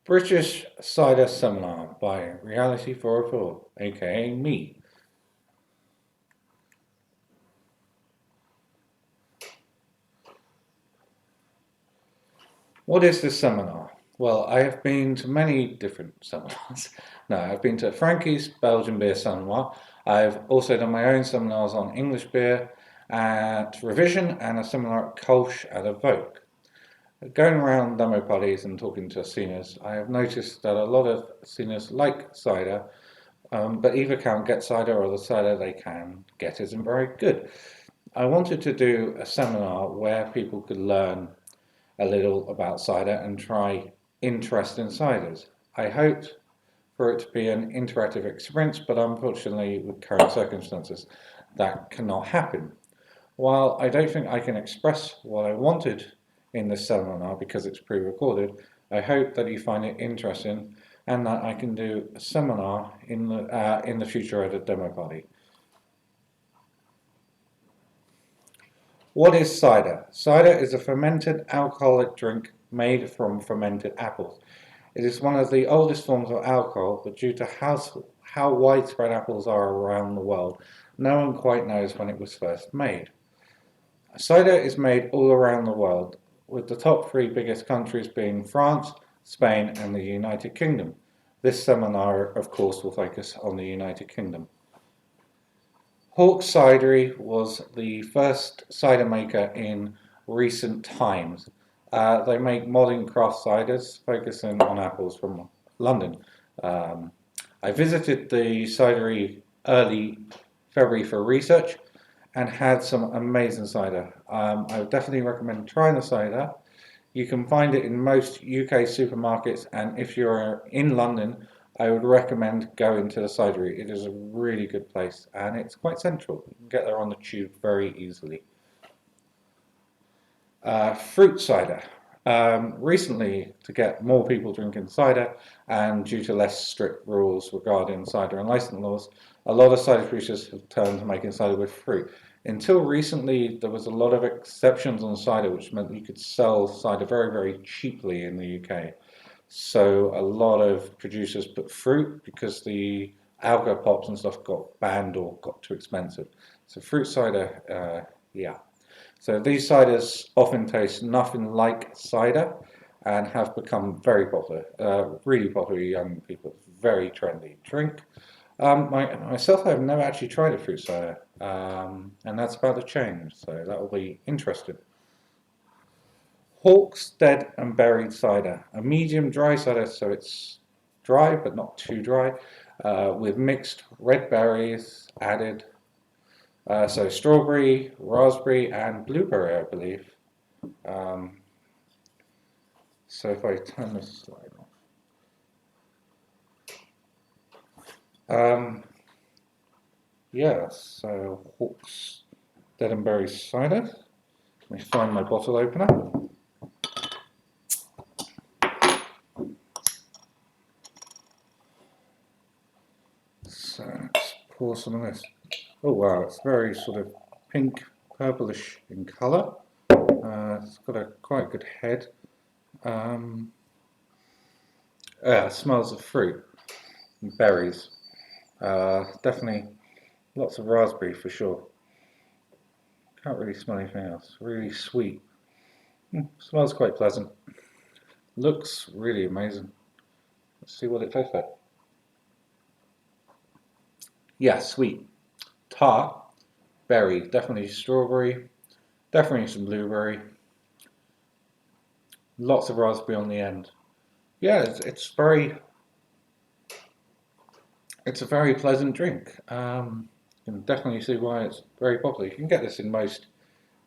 British Cider Seminar by reality404, aka me. What is this seminar? Well, I have been to many different seminars. No, I've been to Frankie's Belgian Beer Seminar. I've also done my own seminars on English beer at Revision and a seminar at Kolsch at Evoke. Going around demo parties and talking to seniors, I have noticed that a lot of seniors like cider, but either can't get cider or the cider they can get isn't very good. I wanted to do a seminar where people could learn a little about cider and try interest in ciders. I hoped for it to be an interactive experience, but unfortunately, with current circumstances, that cannot happen. While I don't think I can express what I wanted in this seminar because it's pre-recorded, I hope that you find it interesting and that I can do a seminar in the future at a demo party. What is cider? Cider is a fermented alcoholic drink made from fermented apples. It is one of the oldest forms of alcohol, but due to how widespread apples are around the world, no one quite knows when it was first made. Cider is made all around the world, with the top three biggest countries being France, Spain, and the United Kingdom. This seminar, of course, will focus on the United Kingdom. Cidery was the first cider maker in recent times. They make modern craft ciders, focusing on apples from London. I visited the cidery early February for research and had some amazing cider. I would definitely recommend trying the cider. You can find it in most UK supermarkets, and if you're in London, I would recommend going to the Cidery. It is a really good place and it's quite central. You can get there on the tube very easily. Fruit cider. Recently, to get more people drinking cider and due to less strict rules regarding cider and license laws, a lot of cider producers have turned to making cider with fruit. Until recently, there was a lot of exceptions on cider, which meant you could sell cider very, very cheaply in the UK. So a lot of producers put fruit because the alga pops and stuff got banned or got too expensive. So fruit cider, yeah. So these ciders often taste nothing like cider and have become very popular, really popular with young people. Very trendy drink. Myself, I've never actually tried a fruit cider, and that's about to change, so that will be interesting. Hawke's Dead and Berried cider, a medium dry cider, so it's dry but not too dry, with mixed red berries added. So strawberry, raspberry, and blueberry, I believe. Um, so if I turn this slide off. Yeah, so Hawke's Dead and Berried cider. Let me find my bottle opener. So let's pour some of this. Oh wow, it's very sort of pink, purplish in colour. It's got a quite good head. Yeah, it smells of fruit and berries. Definitely lots of raspberry for sure. Can't really smell anything else. Really sweet. Smells quite pleasant. Looks really amazing. Let's see what it tastes like. Yeah, sweet. Tart. Berry. Definitely strawberry. Definitely some blueberry. Lots of raspberry on the end. Yeah, it's a very pleasant drink. You can definitely see why it's very popular. You can get this in most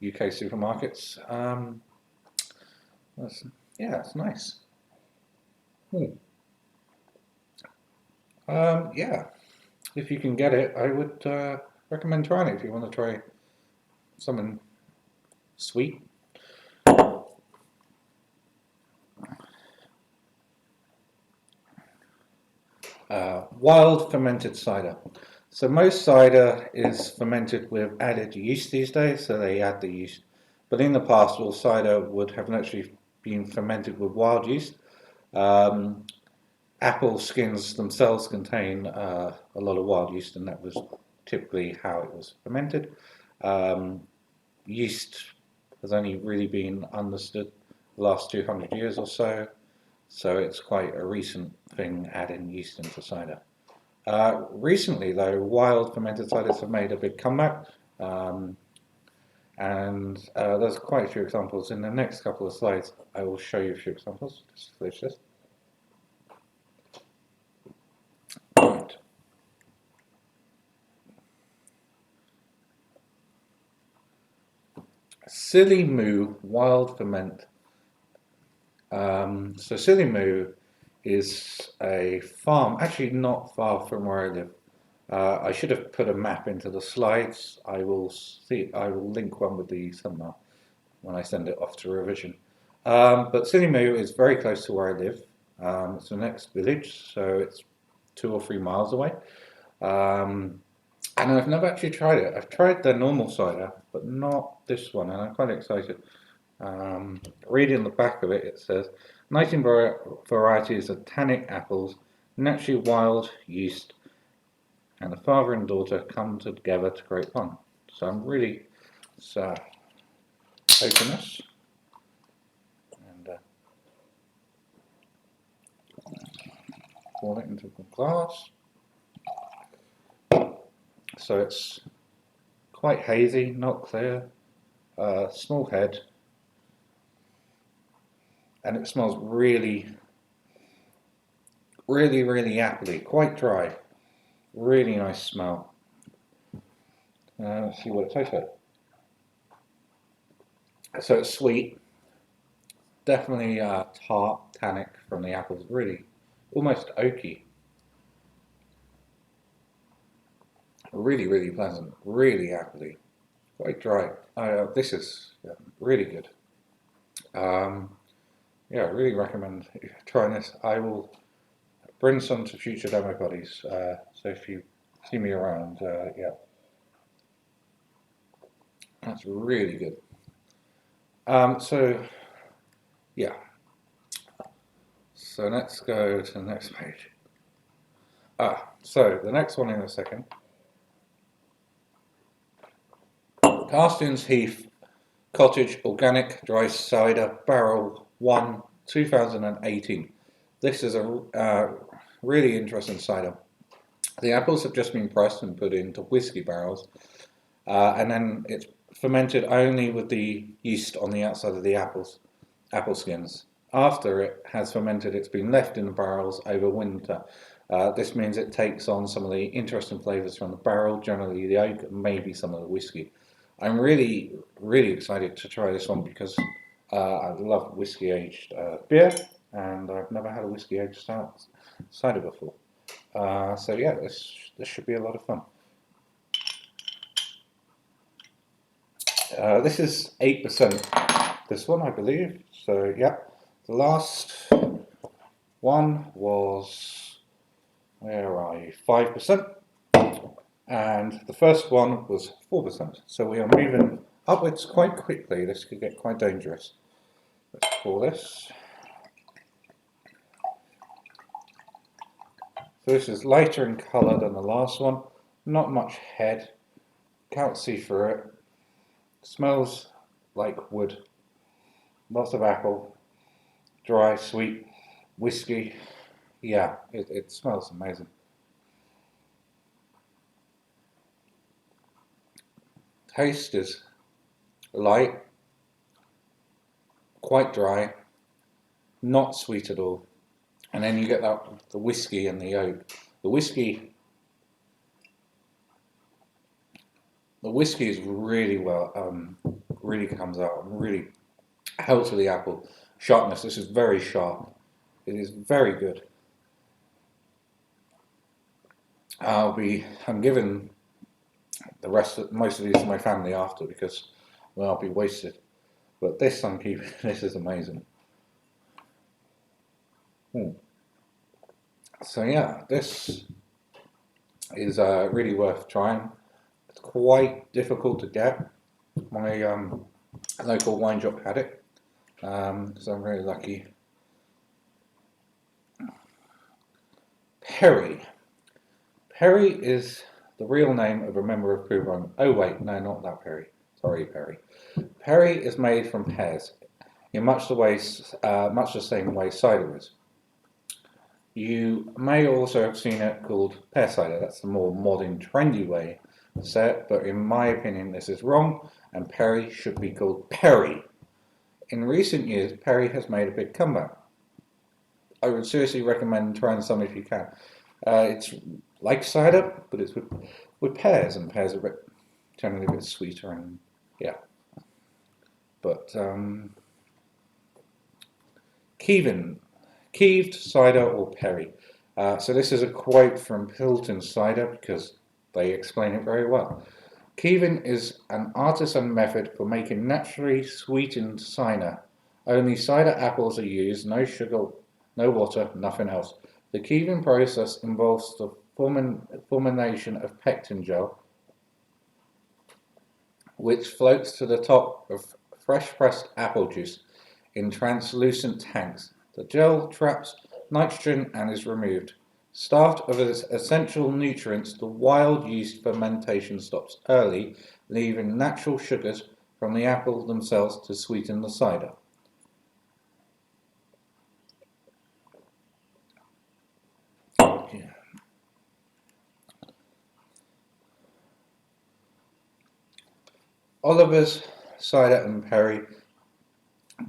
UK supermarkets. Yeah, it's nice. Yeah, if you can get it, I would recommend trying it if you want to try something sweet. Wild fermented cider. So most cider is fermented with added yeast these days, so they add the yeast. But in the past, all cider would have naturally been fermented with wild yeast. Apple skins themselves contain a lot of wild yeast, and that was typically how it was fermented. Um, Yeast has only really been understood the last 200 years or so, so it's quite a recent thing adding yeast into cider. Recently, though, wild fermented ciders have made a big comeback, um, and there's quite a few examples. In the next couple of slides, I will show you a few examples. Just finish this. Right. Silly Moo Wild Ferment. So Silly Moo is a farm, actually not far from where I live. I should have put a map into the slides. I will link one with the thumbnail when I send it off to revision. But Silly Moo is very close to where I live. It's the next village, so it's 2 or 3 miles away. And I've never actually tried it. I've tried the normal cider, but not this one, and I'm quite excited. Reading the back of it, it says 19 varieties of tannic apples, naturally wild yeast, and the father and daughter come together to create fun. So I'm really open this and pour it into the glass. So it's quite hazy, not clear, small head, and it smells really, really, really appley, quite dry, really nice smell. Let's see what it tastes like. So it's sweet, definitely tart, tannic from the apples, really almost oaky. Really, really pleasant, really appley, quite dry. This is really good. Yeah, I really recommend trying this. I will bring some to future demo bodies, so if you see me around, yeah, that's really good. So yeah, so let's go to the next page. So the next one in a second. Castlings, Heath, Cottage, Organic Dry Cider, Barrel 1, 2018. This is a really interesting cider. The apples have just been pressed and put into whiskey barrels, and then it's fermented only with the yeast on the outside of the apple skins. After it has fermented, it's been left in the barrels over winter. This means it takes on some of the interesting flavors from the barrel, generally the oak, and maybe some of the whiskey. I'm really, really excited to try this one because I love whiskey aged beer, and I've never had a whiskey aged cider before. So yeah, this should be a lot of fun. This is 8%. This one, I believe. So yeah, the last one was, where are you? 5%, and the first one was 4%. So we are moving upwards quite quickly. This could get quite dangerous. Let's pour this. So this is lighter in colour than the last one. Not much head. Can't see through it. Smells like wood. Lots of apple. Dry, sweet, whiskey. Yeah, it smells amazing. Taste is light, quite dry, not sweet at all. And then you get the whiskey and the oak. The whiskey is really really comes out, really helps with the apple. Sharpness, this is very sharp. It is very good. I'm giving most of these to my family after because, well, I'll be wasted. But this I'm keeping, this is amazing. So yeah, this is really worth trying. It's quite difficult to get. My local wine shop had it, so I'm really lucky Perry. Perry is the real name of a member of Pooh Run. Oh wait, no, not that Perry. Sorry, Perry. Perry is made from pears, in much the same way cider is. You may also have seen it called pear cider. That's the more modern, trendy way to say it, but in my opinion, this is wrong, and Perry should be called Perry. In recent years, Perry has made a big comeback. I would seriously recommend trying some if you can. It's like cider, but it's with pears, and pears are generally a bit sweeter, and yeah. But Keeved, cider, or Perry. So this is a quote from Hilton Cider because they explain it very well. Keeved is an artisan method for making naturally sweetened cider. Only cider apples are used, no sugar, no water, nothing else. The Keeved process involves the formation of pectin gel, which floats to the top of fresh pressed apple juice in translucent tanks. The gel traps nitrogen and is removed. Starved of its essential nutrients, the wild yeast fermentation stops early, leaving natural sugars from the apple themselves to sweeten the cider. Oliver's Cider and Perry,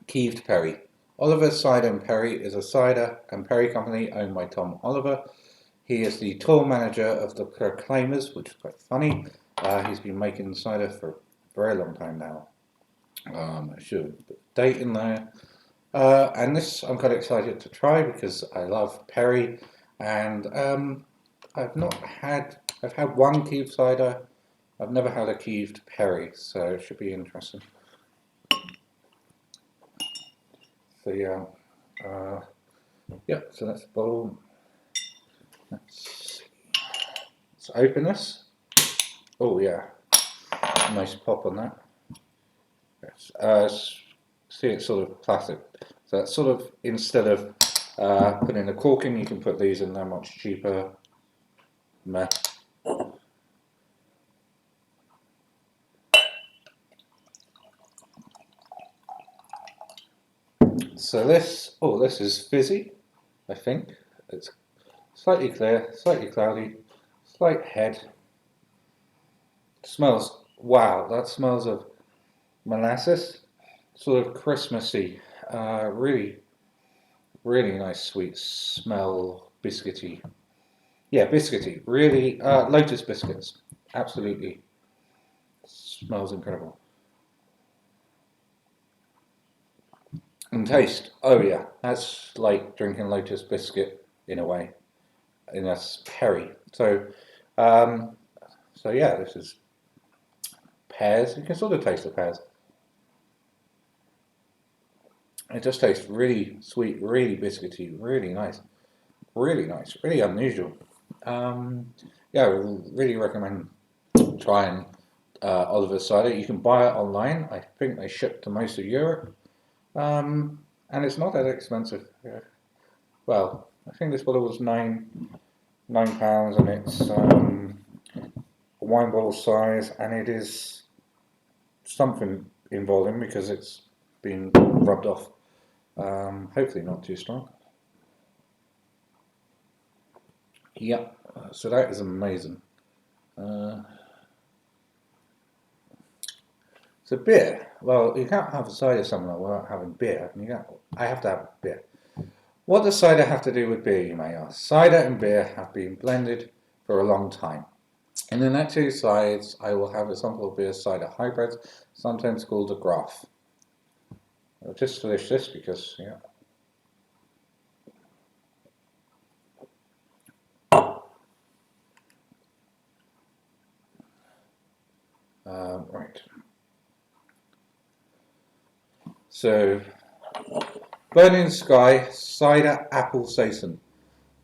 Keeved Perry. Oliver's Cider and Perry is a cider and perry company owned by Tom Oliver. He is the tour manager of the Proclaimers, which is quite funny. He's been making cider for a very long time now. I should put the date in there. And this I'm quite excited to try because I love perry, and I've had one Keeved cider. I've never had a Keeved perry, so it should be interesting. So yeah, so that's the bottle. Let's open this. Oh yeah, nice pop on that. Yes. See, it's sort of plastic. So that's sort of, instead of putting a cork in, you can put these in. They're much cheaper. Meh. So this is fizzy, I think. It's slightly clear, slightly cloudy, slight head. Smells, wow, that smells of molasses, sort of Christmassy, really, really nice sweet smell, biscuity. Yeah, biscuity, really, Lotus biscuits, absolutely, smells incredible. And taste, oh yeah, that's like drinking Lotus biscuit in a way, in a perry. So yeah, this is pears. You can sort of taste the pears. It just tastes really sweet, really biscuity, really nice, really unusual. Yeah, I really recommend trying Oliver's cider. You can buy it online. I think they ship to most of Europe, and it's not that expensive. Well, I think this bottle was £9, and it's a wine bottle size, and it is something in volume because it's been rubbed off. Hopefully not too strong. Yeah, so that is amazing. So beer. Well, you can't have a cider somewhere without having beer. I have to have beer. What does cider have to do with beer, you may ask? Cider and beer have been blended for a long time. In the next two slides, I will have a sample of beer cider hybrids, sometimes called a graph. I'll just finish this because, yeah. Right. So, Burning Sky Cider Apple Saison.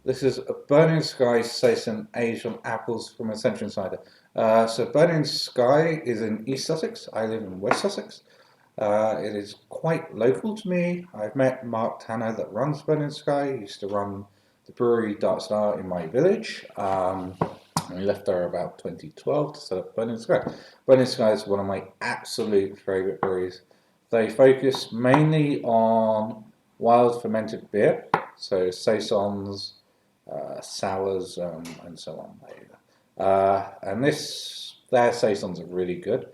This is a Burning Sky Saison aged on apples from Ascension Cider. So Burning Sky is in East Sussex. I live in West Sussex. It is quite local to me. I've met Mark Tanner that runs Burning Sky. He used to run the brewery started in my village. We left there about 2012 to set up Burning Sky. Burning Sky is one of my absolute favourite breweries. They focus mainly on wild fermented beer, so saisons, sours, and so on. And their saisons are really good.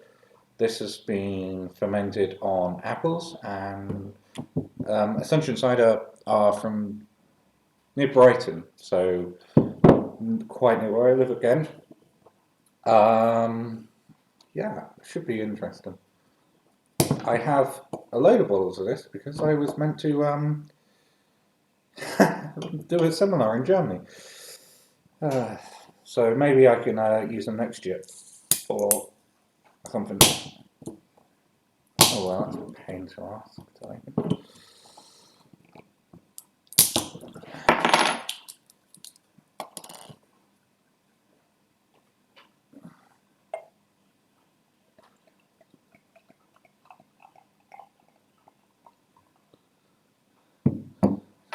This has been fermented on apples, and Ascension Cider are from near Brighton, so quite near where I live again. Yeah, it should be interesting. I have a load of bottles of this because I was meant to do a seminar in Germany. So maybe I can use them next year or something. Oh well, that's a pain to ask.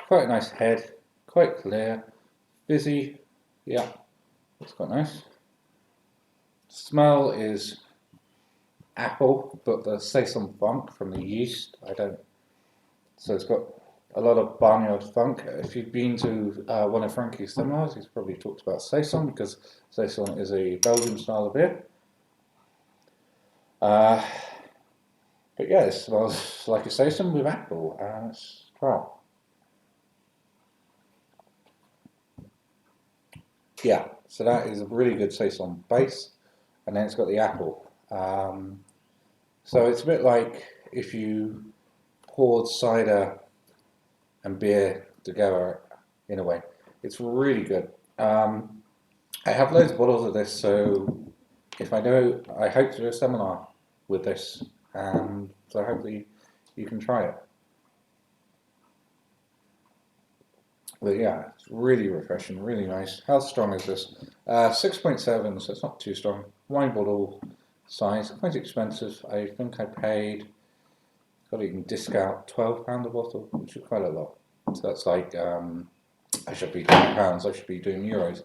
Quite a nice head, quite clear, fizzy. Yeah, it's quite nice. Smell is apple, but the saison funk from the yeast. So it's got a lot of barnyard funk. If you've been to one of Frankie's seminars, he's probably talked about saison because saison is a Belgian style of beer. But yeah, it smells like a saison with apple, and it's wow. Yeah, so that is a really good saison base, and then it's got the apple. So it's a bit like if you poured cider and beer together in a way. It's really good. I have loads of bottles of this, so I hope to do a seminar with this, and so hopefully you can try it. But yeah, it's really refreshing, really nice. How strong is this? 6.7, so it's not too strong. Wine bottle size, quite expensive. I think I paid, got it in discount, £12 a bottle, which is quite a lot. So that's like, I should be doing pounds, I should be doing euros.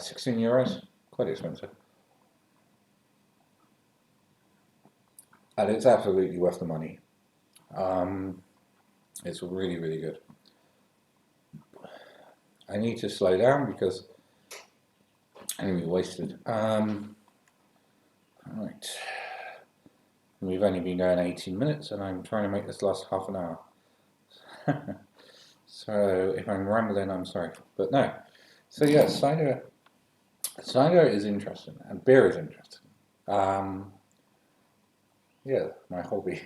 16 euros, quite expensive. And it's absolutely worth the money. It's really, really good. I need to slow down because I'm going to be wasted. Right. We've only been going 18 minutes and I'm trying to make this last half an hour. So if I'm rambling, I'm sorry. But no. So yeah, cider is interesting and beer is interesting. Yeah, my hobby.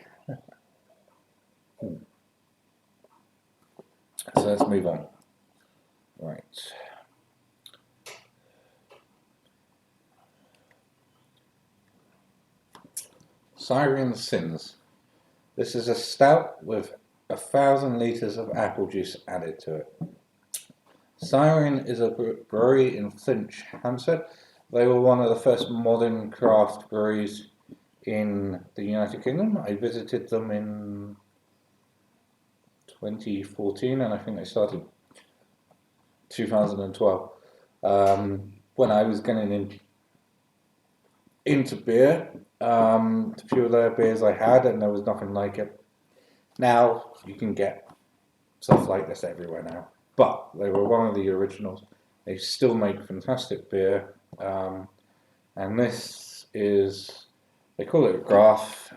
So let's move on. Right. Siren Sins. This is a stout with 1,000 litres of apple juice added to it. Siren is a brewery in Flint, Somerset. They were one of the first modern craft breweries in the United Kingdom. I visited them in 2014 and I think they started 2012. When I was getting into beer, a few of the beers I had and there was nothing like it. Now you can get stuff like this everywhere now, but they were one of the originals. They still make fantastic beer, and this is, they call it a graph.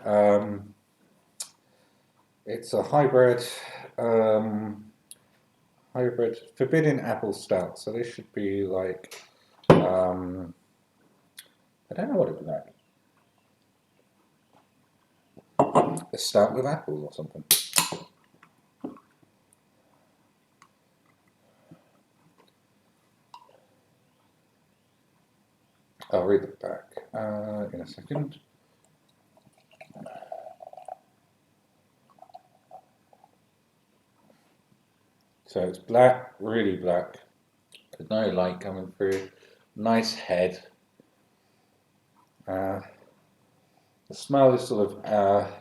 It's a hybrid forbidden apple stout, so this should be like, I don't know what it would be like. A stout with apples or something. I'll read it back in a second. So it's black, really black. There's no light coming through. Nice head. The smell is sort of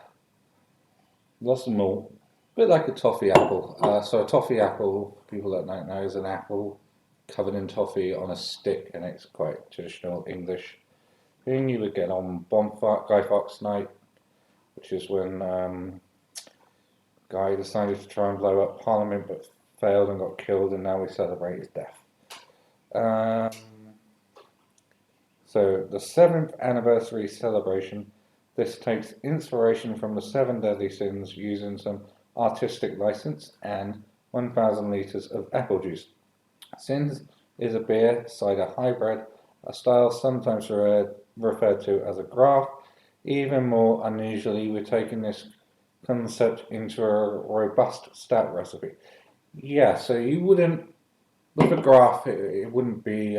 lots of malt, bit like a toffee apple. So a toffee apple, people that don't know, is an apple covered in toffee on a stick, and it's quite traditional English thing you would get on Bonfire Guy Fawkes Night, which is when Guy decided to try and blow up Parliament but failed and got killed, and now we celebrate his death. So the 7th anniversary celebration, this takes inspiration from the 7 deadly sins using some artistic license and 1,000 litres of apple juice. Sins is a beer cider hybrid, a style sometimes referred to as a graft. Even more unusually, we're taking this concept into a robust stout recipe. Yeah, so you wouldn't, with a graft, it wouldn't be,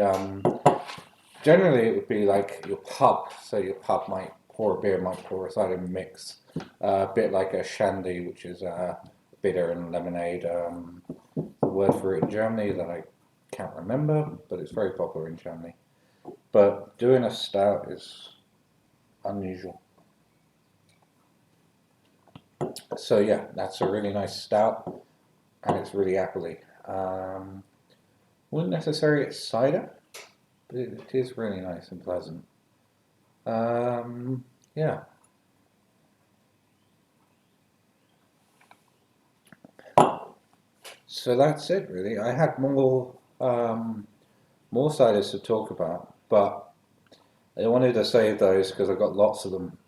generally it would be like your pub. So your pub might pour a beer, might pour a cider mix, a bit like a shandy, which is bitter and lemonade. The word for it in Germany that I can't remember, but it's very popular in Germany. But doing a stout is unusual. So yeah, that's a really nice stout, and it's really appley. Wouldn't necessarily it's cider, but it is really nice and pleasant. Yeah. So that's it, really. I had more ciders to talk about, but I wanted to save those because I've got lots of them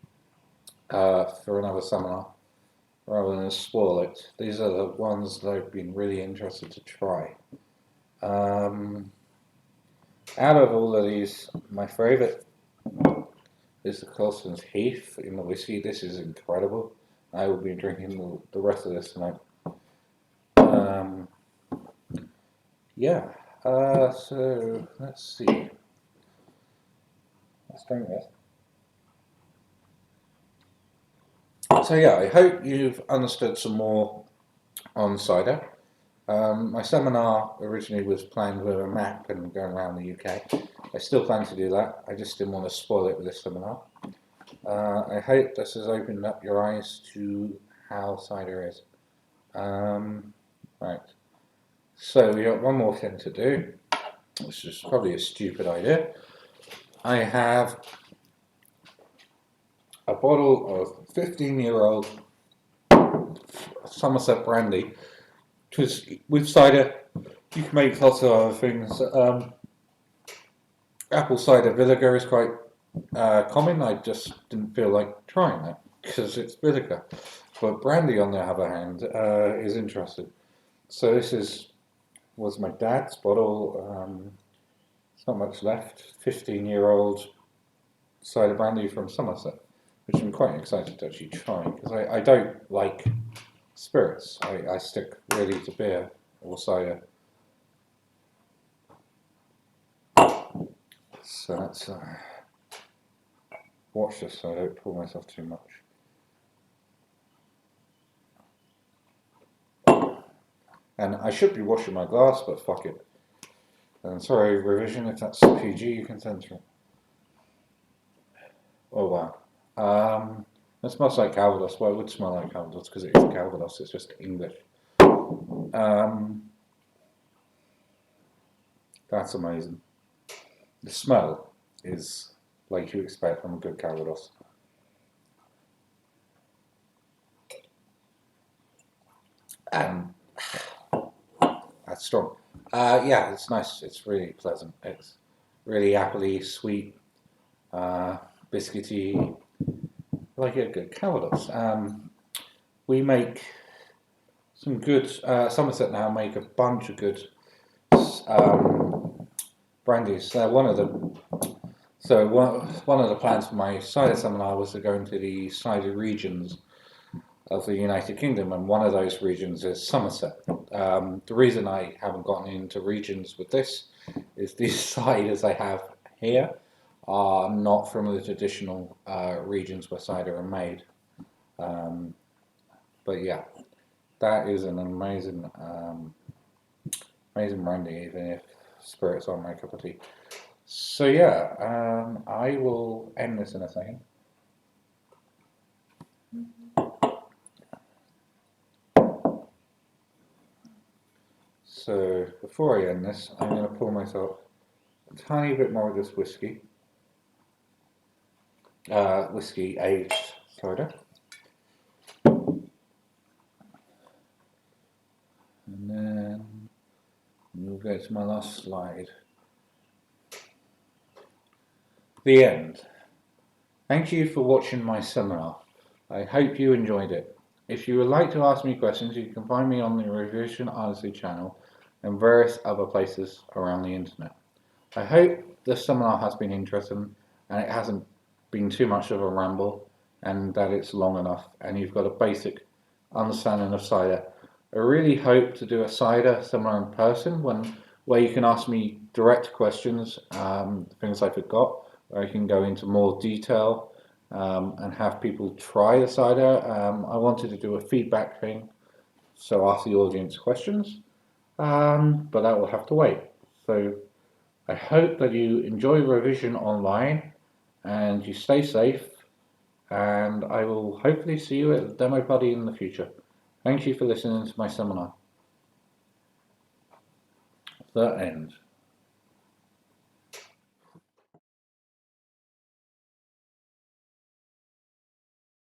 for another seminar rather than spoil it. These are the ones that I've been really interested to try. Out of all of these, my favourite is the Castlings Heath in the whiskey. This is incredible. I will be drinking the rest of this tonight. Yeah, so let's see. Let's drink this. So yeah, I hope you've understood some more on cider. My seminar originally was planned with a map and going around the UK. I still plan to do that. I just didn't want to spoil it with this seminar. I hope this has opened up your eyes to how cider is. Right. So we got one more thing to do, which is probably a stupid idea. I have a bottle of 15-year-old Somerset Brandy. Because with cider, you can make lots of other things. Apple cider vinegar is quite common. I just didn't feel like trying that because it's vinegar. But brandy, on the other hand, is interesting. So this was my dad's bottle. It's not much left. 15-year-old cider brandy from Somerset, which I'm quite excited to actually try because I don't like spirits. I stick really to beer or cider. So let's watch this so I don't pour myself too much. And I should be washing my glass, but fuck it. And sorry, revision, if that's PG, you can censor it. Oh wow. It smells like Calvados. Well, it would smell like Calvados because it is Calvados, it's just English. That's amazing. The smell is like you expect from a good Calvados. And that's strong. Yeah, it's nice. It's really pleasant. It's really appley, sweet, biscuity, like a good Calvados. We make some good. Somerset now make a bunch of good brandies. One of the plans for my cider seminar was to go into the cider regions of the United Kingdom, and one of those regions is Somerset. The reason I haven't gotten into regions with this is these ciders I have here are not from the traditional regions where cider are made. But yeah, that is an amazing brandy, even if spirits aren't my cup of tea. So yeah, I will end this in a second. So before I end this, I'm going to pour myself a tiny bit more of this whiskey aged cider. And then we'll go to my last slide. The end. Thank you for watching my seminar. I hope you enjoyed it. If you would like to ask me questions, you can find me on the Revision Odyssey channel and various other places around the internet. I hope this seminar has been interesting and it hasn't been too much of a ramble, and that it's long enough and you've got a basic understanding of cider. I really hope to do a cider somewhere in person where you can ask me direct questions, things I forgot, where I can go into more detail and have people try the cider. I wanted to do a feedback thing, so ask the audience questions, but that will have to wait. So I hope that you enjoy revision online and you stay safe, and I will hopefully see you at the demo party in the future. Thank you for listening to my seminar. That ends.